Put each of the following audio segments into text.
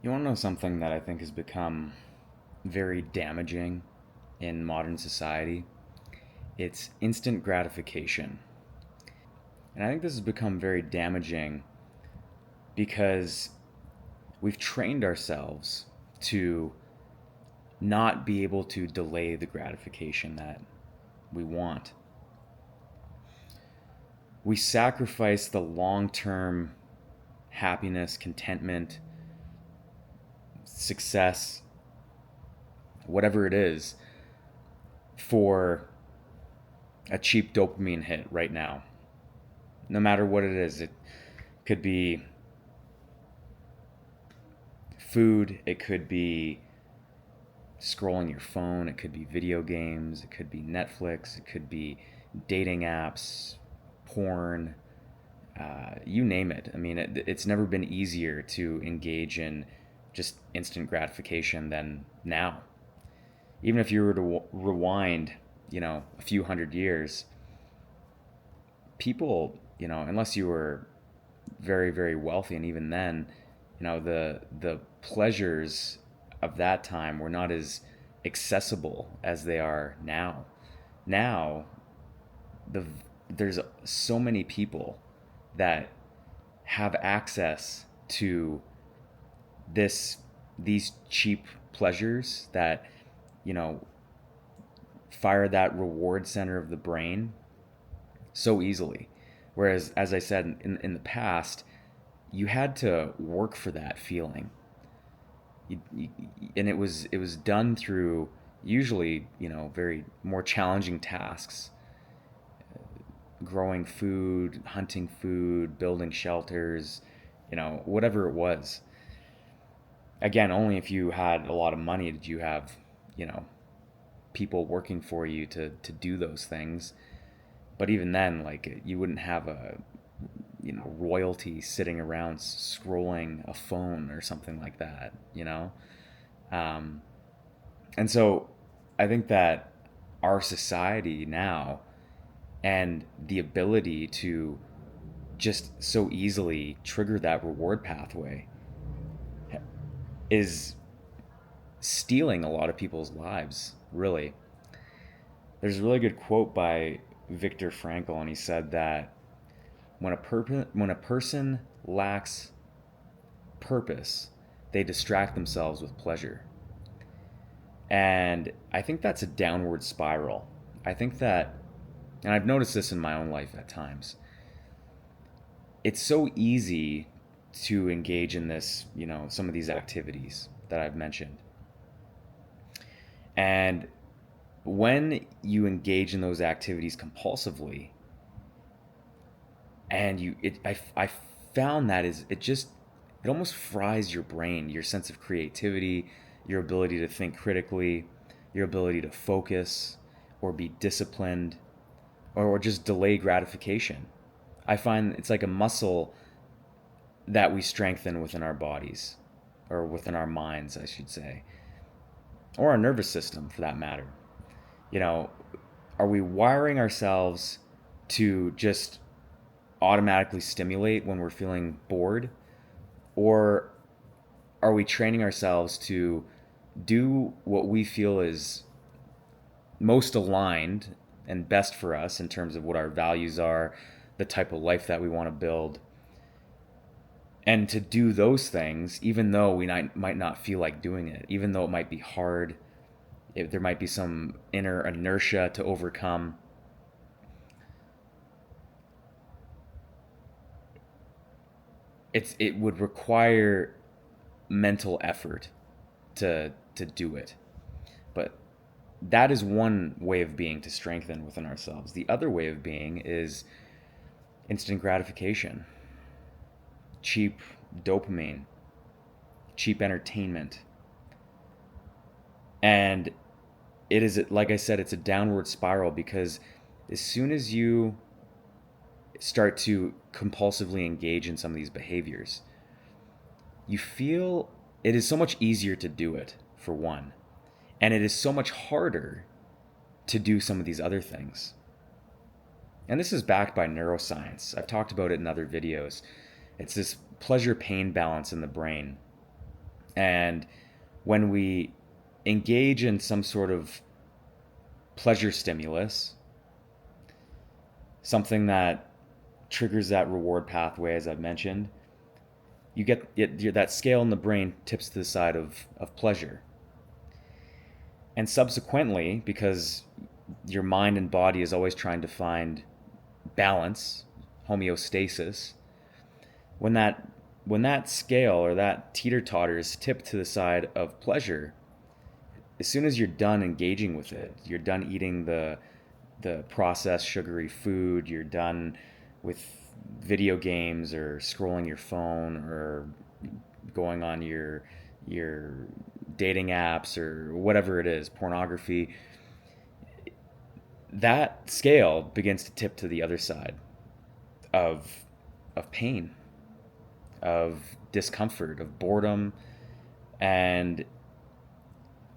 You want to know something that I think has become very damaging in modern society? It's instant gratification. And I think this has become very damaging because we've trained ourselves to not be able to delay the gratification that we want. We sacrifice the long term happiness, contentment, success, whatever it is, for a cheap dopamine hit right now. No matter what it is, it could be food, it could be scrolling your phone, it could be video games, it could be Netflix, it could be dating apps, porn, you name it. I mean, it's never been easier to engage in just instant gratification than now. Even if you were to rewind, a few hundred years, people, unless you were very, very wealthy, and even then, the pleasures of that time were not as accessible as they are now. Now, the there's so many people that have access to this these cheap pleasures that you know fire that reward center of the brain so easily. Whereas, as I said in the past, you had to work for that feeling, you, and it was done through usually very more challenging tasks, growing food, hunting food, building shelters, whatever it was. Again, only if you had a lot of money did you have, you know, people working for you to do those things. But even then, like, you wouldn't have a, royalty sitting around scrolling a phone or something like that. Um, and so I think that our society now and the ability to just so easily trigger that reward pathway is stealing a lot of people's lives, really. There's a really good quote by Viktor Frankl, and he said that when a person lacks purpose, they distract themselves with pleasure. And I think that's a downward spiral. I think that, and I've noticed this in my own life at times, it's so easy to engage in this, some of these activities that I've mentioned. And when you engage in those activities compulsively, and I found that is it almost fries your brain, your sense of creativity, your ability to think critically, your ability to focus or be disciplined, or just delay gratification. I find it's like a muscle that we strengthen within our bodies, or within our minds, I should say, or our nervous system for that matter. You know, are we wiring ourselves to just automatically stimulate when we're feeling bored? Or are we training ourselves to do what we feel is most aligned and best for us in terms of what our values are, the type of life that we want to build, and to do those things even though we might not feel like doing it, even though it might be hard, if there might be some inner inertia to overcome. It would require mental effort to do it. But that is one way of being to strengthen within ourselves. The other way of being is instant gratification, cheap dopamine, cheap entertainment. And it is, like I said, it's a downward spiral, because as soon as you start to compulsively engage in some of these behaviors, you feel it is so much easier to do it, for one, and it is so much harder to do some of these other things. And this is backed by neuroscience. I've talked about it in other videos. It's this pleasure pain balance in the brain. And when we engage in some sort of pleasure stimulus, something that triggers that reward pathway, as I've mentioned, you get that scale in the brain tips to the side of pleasure. And subsequently, because your mind and body is always trying to find balance, homeostasis, when that scale or that teeter-totter is tipped to the side of pleasure, as soon as you're done engaging with it, you're done eating the processed sugary food, you're done with video games or scrolling your phone or going on your dating apps or whatever it is, pornography, that scale begins to tip to the other side of pain, of discomfort, of boredom. And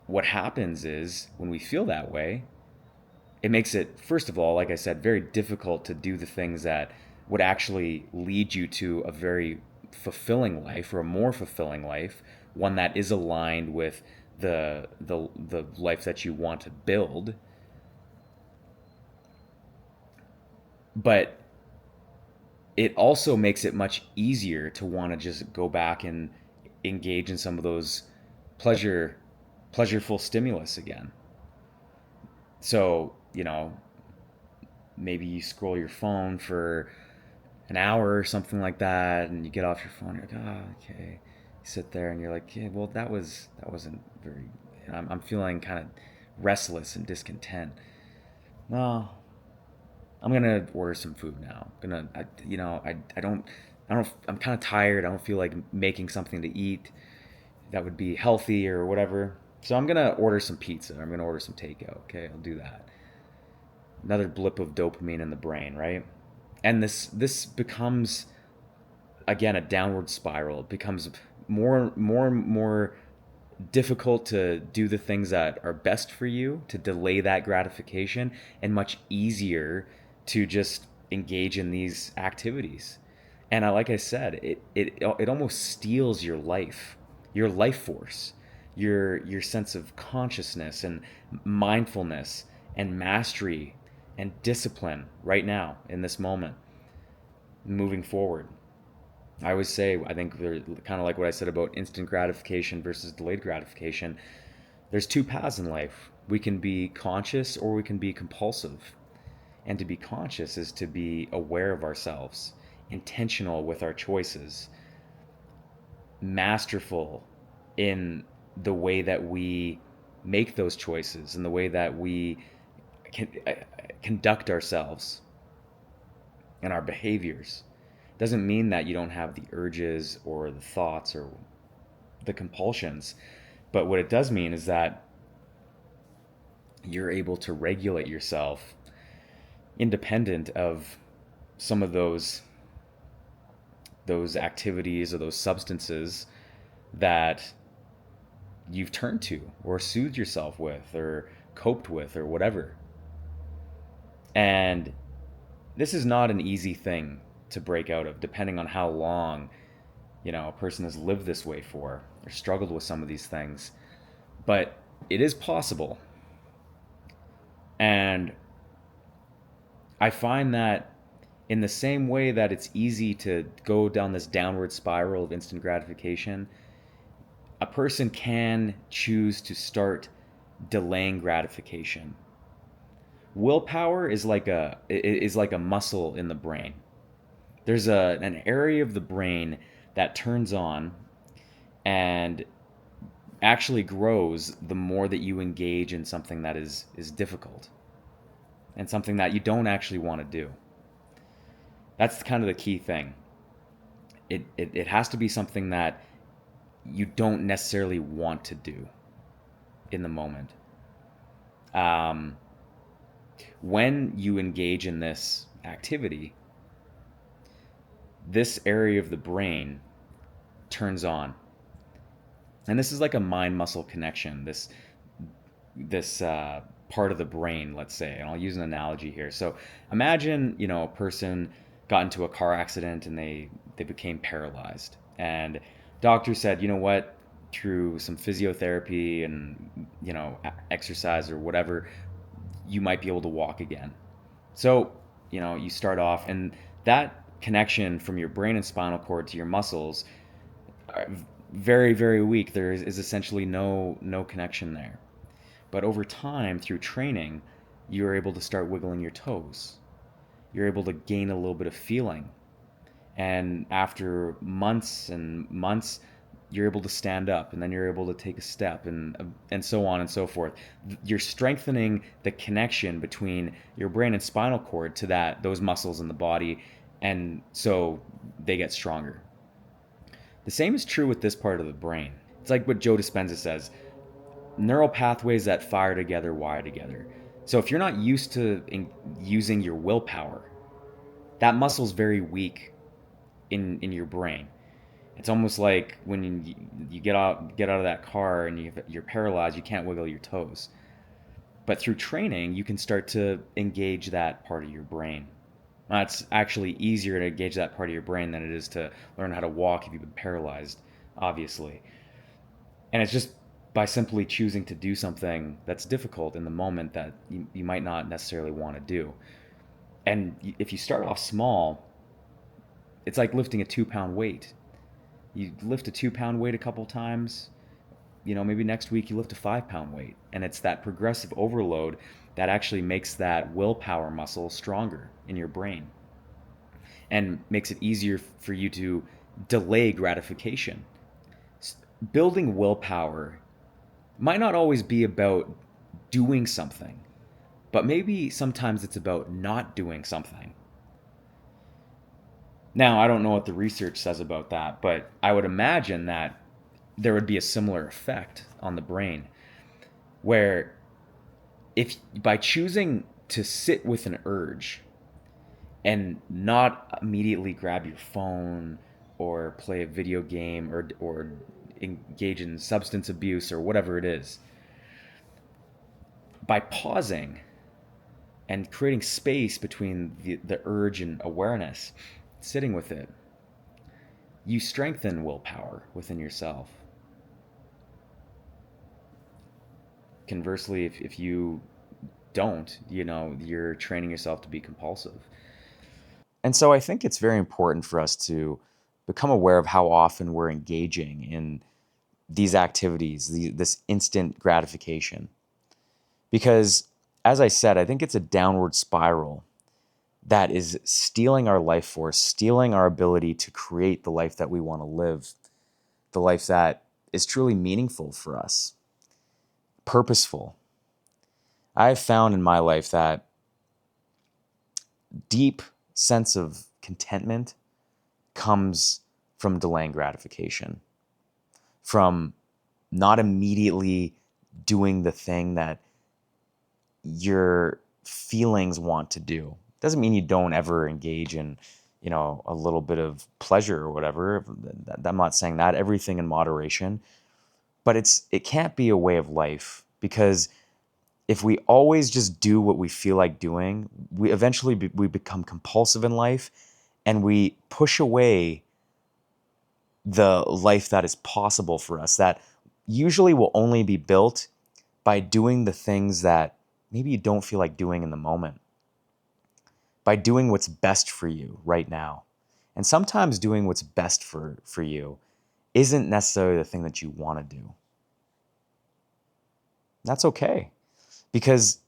what happens is when we feel that way, it makes it, first of all, like I said, very difficult to do the things that would actually lead you to a very fulfilling life, or a more fulfilling life, one that is aligned with the life that you want to build. But it also makes it much easier to want to just go back and engage in some of those pleasureful stimulus again. So, maybe you scroll your phone for an hour or something like that, and you get off your phone, you're like, okay. You sit there and you're like, yeah, well, that wasn't very, I'm feeling kind of restless and discontent. Well, I'm gonna order some food now. I'm kind of tired. I don't feel like making something to eat that would be healthy or whatever. So I'm gonna order some pizza. I'm gonna order some takeout. Okay, I'll do that. Another blip of dopamine in the brain, right? And this becomes, again, a downward spiral. It becomes more difficult to do the things that are best for you, to delay that gratification, and much easier to just engage in these activities. And like I said, it almost steals your life force, your sense of consciousness and mindfulness and mastery and discipline right now in this moment, moving forward. I always say, I think they're kind of like what I said about instant gratification versus delayed gratification. There's two paths in life. We can be conscious or we can be compulsive. And to be conscious is to be aware of ourselves, intentional with our choices, masterful in the way that we make those choices and the way that we can, conduct ourselves and our behaviors. Doesn't mean that you don't have the urges or the thoughts or the compulsions, but what it does mean is that you're able to regulate yourself independent of some of those activities or those substances that you've turned to or soothed yourself with or coped with or whatever. And this is not an easy thing to break out of, depending on how long a person has lived this way for or struggled with some of these things. But it is possible. And I find that in the same way that it's easy to go down this downward spiral of instant gratification, a person can choose to start delaying gratification. Willpower is like a muscle in the brain. There's an area of the brain that turns on and actually grows the more that you engage in something that is difficult and something that you don't actually want to do. That's kind of the key thing. It has to be something that you don't necessarily want to do in the moment. When you engage in this activity, this area of the brain turns on. And this is like a mind-muscle connection, this part of the brain, let's say. And I'll use an analogy here. So imagine, a person got into a car accident and they became paralyzed. And doctor said, you know what? through some physiotherapy and exercise or whatever, you might be able to walk again. So, you start off, and that connection from your brain and spinal cord to your muscles are very, very weak. There is essentially no connection there. But over time, through training, you're able to start wiggling your toes. You're able to gain a little bit of feeling. And after months and months, you're able to stand up, and then you're able to take a step, and so on and so forth. You're strengthening the connection between your brain and spinal cord to those muscles in the body, and so they get stronger. The same is true with this part of the brain. It's like what Joe Dispenza says: neural pathways that fire together wire together. So if you're not used to using your willpower, that muscle's very weak in your brain. It's almost like when you get out of that car and you're paralyzed, you can't wiggle your toes. But through training, you can start to engage that part of your brain. Now, it's actually easier to engage that part of your brain than it is to learn how to walk if you've been paralyzed, obviously. And it's just by simply choosing to do something that's difficult in the moment that you might not necessarily want to do. And if you start off small, it's like lifting a 2 pound weight. You lift a 2 pound weight a couple times, maybe next week you lift a 5 pound weight. And it's that progressive overload that actually makes that willpower muscle stronger in your brain and makes it easier for you to delay gratification. Building willpower might not always be about doing something, but maybe sometimes it's about not doing something. Now, I don't know what the research says about that, but I would imagine that there would be a similar effect on the brain where if by choosing to sit with an urge and not immediately grab your phone or play a video game or engage in substance abuse or whatever it is, by pausing and creating space between the urge and awareness, sitting with it, you strengthen willpower within yourself. Conversely, if you don't, you're training yourself to be compulsive. And so I think it's very important for us to become aware of how often we're engaging in these activities, this instant gratification. Because, as I said, I think it's a downward spiral that is stealing our life force, stealing our ability to create the life that we want to live, the life that is truly meaningful for us, purposeful. I've found in my life that deep sense of contentment comes from delaying gratification, from not immediately doing the thing that your feelings want to do. Doesn't mean you don't ever engage in, a little bit of pleasure or whatever. I'm not saying that. Everything in moderation. But it can't be a way of life, because if we always just do what we feel like doing, we eventually we become compulsive in life, and we push away the life that is possible for us, that usually will only be built by doing the things that maybe you don't feel like doing in the moment, by doing what's best for you right now. And sometimes doing what's best for you isn't necessarily the thing that you want to do. That's okay, because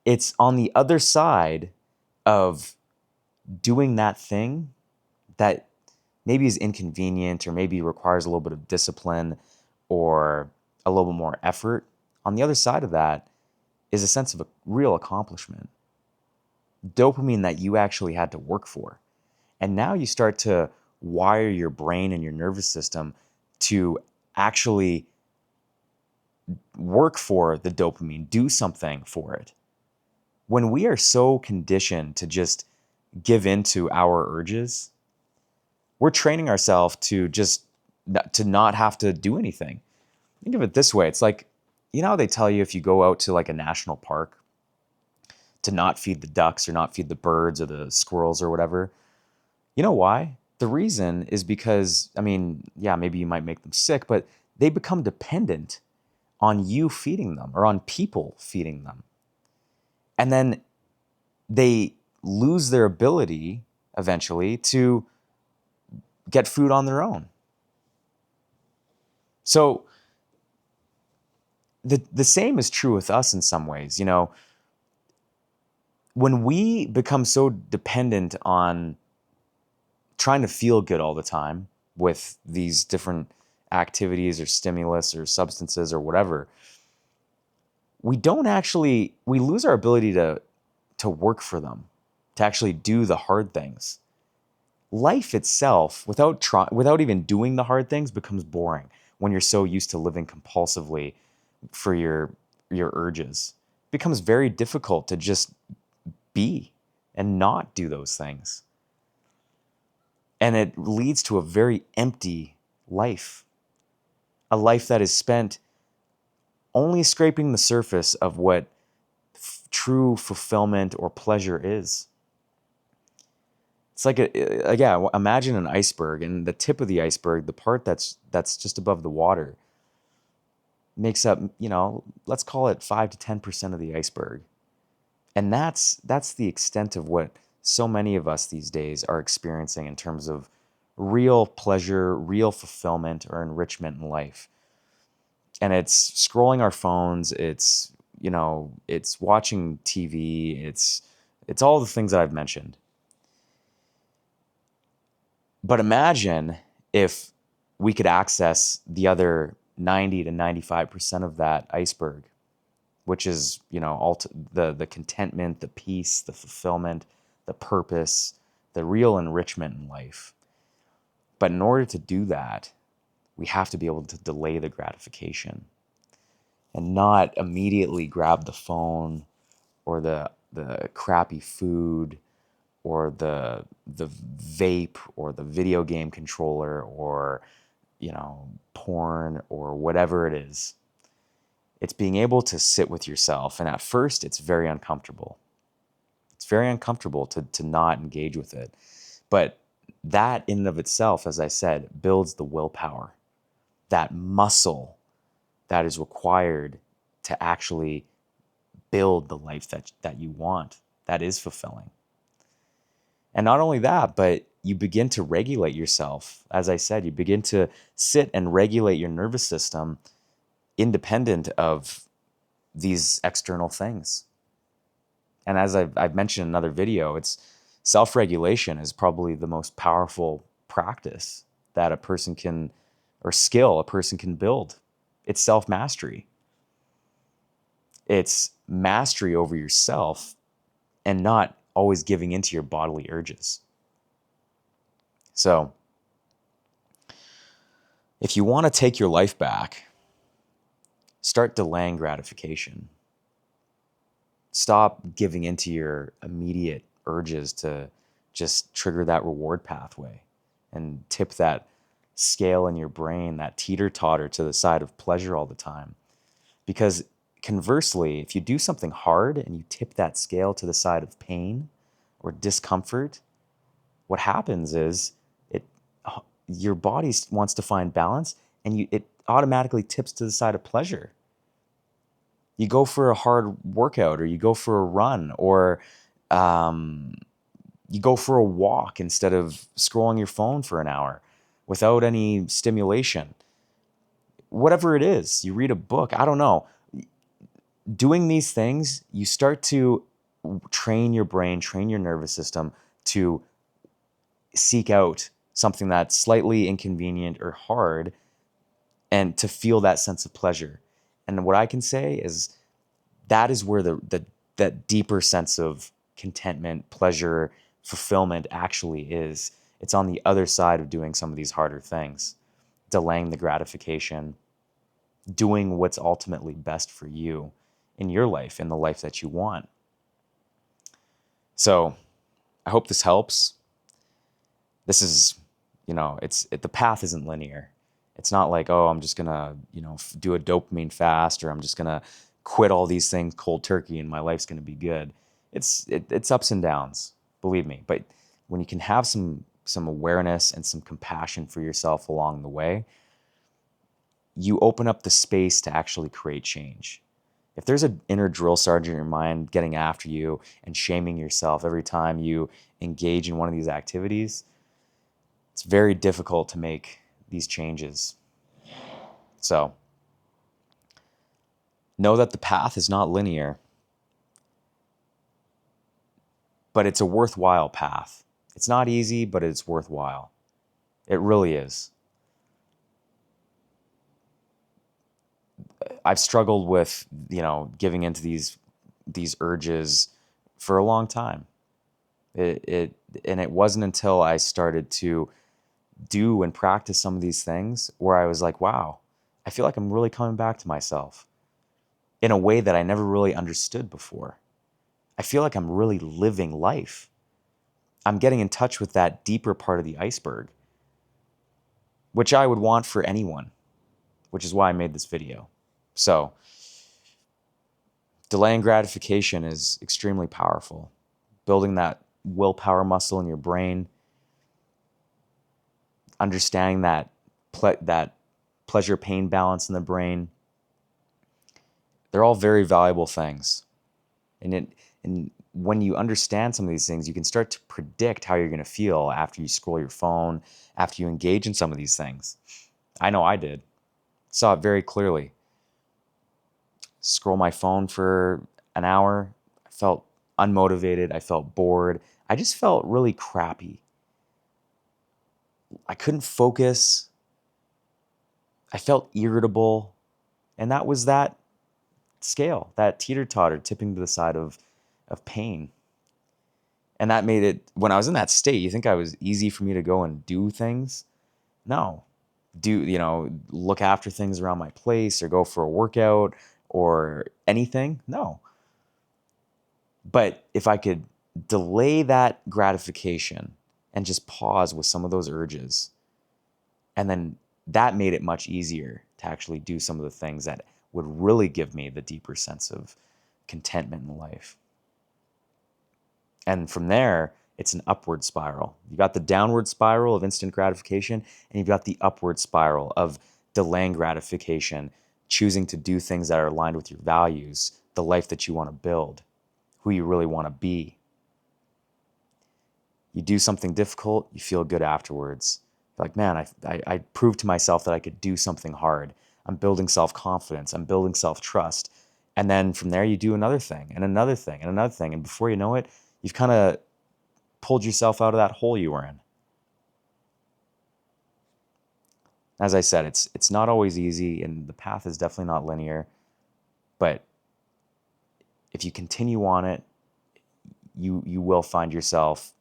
it's on the other side of doing that thing that maybe is inconvenient or maybe requires a little bit of discipline or a little bit more effort. On the other side of that is a sense of a real accomplishment. Dopamine that you actually had to work for. And now you start to wire your brain and your nervous system to actually work for the dopamine, do something for it. When we are so conditioned to just give in to our urges, we're training ourselves to not have to do anything. Think of it this way. It's like, how they tell you if you go out to like a national park to not feed the ducks or not feed the birds or the squirrels or whatever. You know why? The reason is because, maybe you might make them sick, but they become dependent on you feeding them or on people feeding them. And then they lose their ability eventually to get food on their own. So the same is true with us in some ways. You know, when we become so dependent on trying to feel good all the time with these different activities or stimulus or substances or whatever, we lose our ability to work for them, to actually do the hard things. Life itself, without even doing the hard things, becomes boring when you're so used to living compulsively for your urges. It becomes very difficult to just be and not do those things. And it leads to a very empty life, a life that is spent only scraping the surface of what true fulfillment or pleasure is. It's like imagine an iceberg, and the tip of the iceberg, the part that's just above the water, makes up, let's call it 5 to 10% of the iceberg. And that's the extent of what so many of us these days are experiencing in terms of real pleasure, real fulfillment or enrichment in life. And it's scrolling our phones, it's watching TV, it's all the things that I've mentioned. But imagine if we could access the other 90 to 95% of that iceberg, which is, the contentment, the peace, the fulfillment, the purpose, the real enrichment in life. But in order to do that, we have to be able to delay the gratification and not immediately grab the phone or the crappy food or the vape or the video game controller or porn or whatever it is. It's being able to sit with yourself, and at first it's very uncomfortable. It's very uncomfortable to not engage with it. But that in and of itself, as I said, builds the willpower, that muscle that is required to actually build the life that you want, that is fulfilling. And not only that, but you begin to regulate yourself. As I said, you begin to sit and regulate your nervous system independent of these external things. And as I've mentioned in another video, it's self-regulation is probably the most powerful practice that a person can, or skill a person can build. It's self-mastery. It's mastery over yourself and not always giving into your bodily urges. So, if you want to take your life back, start delaying gratification. Stop giving into your immediate urges to just trigger that reward pathway and tip that scale in your brain, that teeter-totter to the side of pleasure all the time. Because conversely, if you do something hard and you tip that scale to the side of pain or discomfort, what happens is your body wants to find balance, and it automatically tips to the side of pleasure. You go for a hard workout, or you go for a run, or you go for a walk instead of scrolling your phone for an hour without any stimulation. Whatever it is, you read a book, I don't know. Doing these things, you start to train your brain, train your nervous system to seek out something that's slightly inconvenient or hard and to feel that sense of pleasure. And what I can say is that is where that deeper sense of contentment, pleasure, fulfillment actually is. It's on the other side of doing some of these harder things, delaying the gratification, doing what's ultimately best for you in your life, in the life that you want. So I hope this helps. This is, the path isn't linear. It's not like, oh, I'm just gonna, do a dopamine fast, or I'm just gonna quit all these things cold turkey and my life's gonna be good. It's ups and downs, believe me. But when you can have some awareness and some compassion for yourself along the way, you open up the space to actually create change. If there's an inner drill sergeant in your mind getting after you and shaming yourself every time you engage in one of these activities, it's very difficult to make these changes. So, know that the path is not linear, but it's a worthwhile path. It's not easy, but it's worthwhile. It really is. I've struggled with, giving into these urges for a long time. And it wasn't until I started to do and practice some of these things where I was like, wow, I feel like I'm really coming back to myself in a way that I never really understood before. I feel like I'm really living life. I'm getting in touch with that deeper part of the iceberg, which I would want for anyone, which is why I made this video. So, delaying gratification is extremely powerful. Building that willpower muscle in your brain, understanding that pleasure-pain balance in the brain, they're all very valuable things. And when you understand some of these things, you can start to predict how you're going to feel after you scroll your phone, after you engage in some of these things. I know I did. Saw it very clearly. Scroll my phone for an hour. I felt unmotivated. I felt bored. I just felt really crappy. I couldn't focus. I felt irritable. And that was that scale, that teeter-totter tipping to the side of pain. And that made it, when I was in that state, you think I was easy for me to go and do things? No. Look after things around my place or go for a workout or anything? No. But if I could delay that gratification and just pause with some of those urges, and then that made it much easier to actually do some of the things that would really give me the deeper sense of contentment in life. And from there, it's an upward spiral. You got the downward spiral of instant gratification, and you've got the upward spiral of delaying gratification, choosing to do things that are aligned with your values, the life that you want to build, who you really want to be. You do something difficult, you feel good afterwards. Like, man, I proved to myself that I could do something hard. I'm building self-confidence. I'm building self-trust. And then from there, you do another thing and another thing and another thing. And before you know it, you've kind of pulled yourself out of that hole you were in. As I said, it's not always easy, and the path is definitely not linear. But if you continue on it, you will find yourself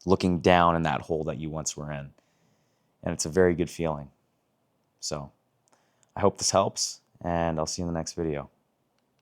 looking down in that hole that you once were in. And it's a very good feeling. So I hope this helps, and I'll see you in the next video.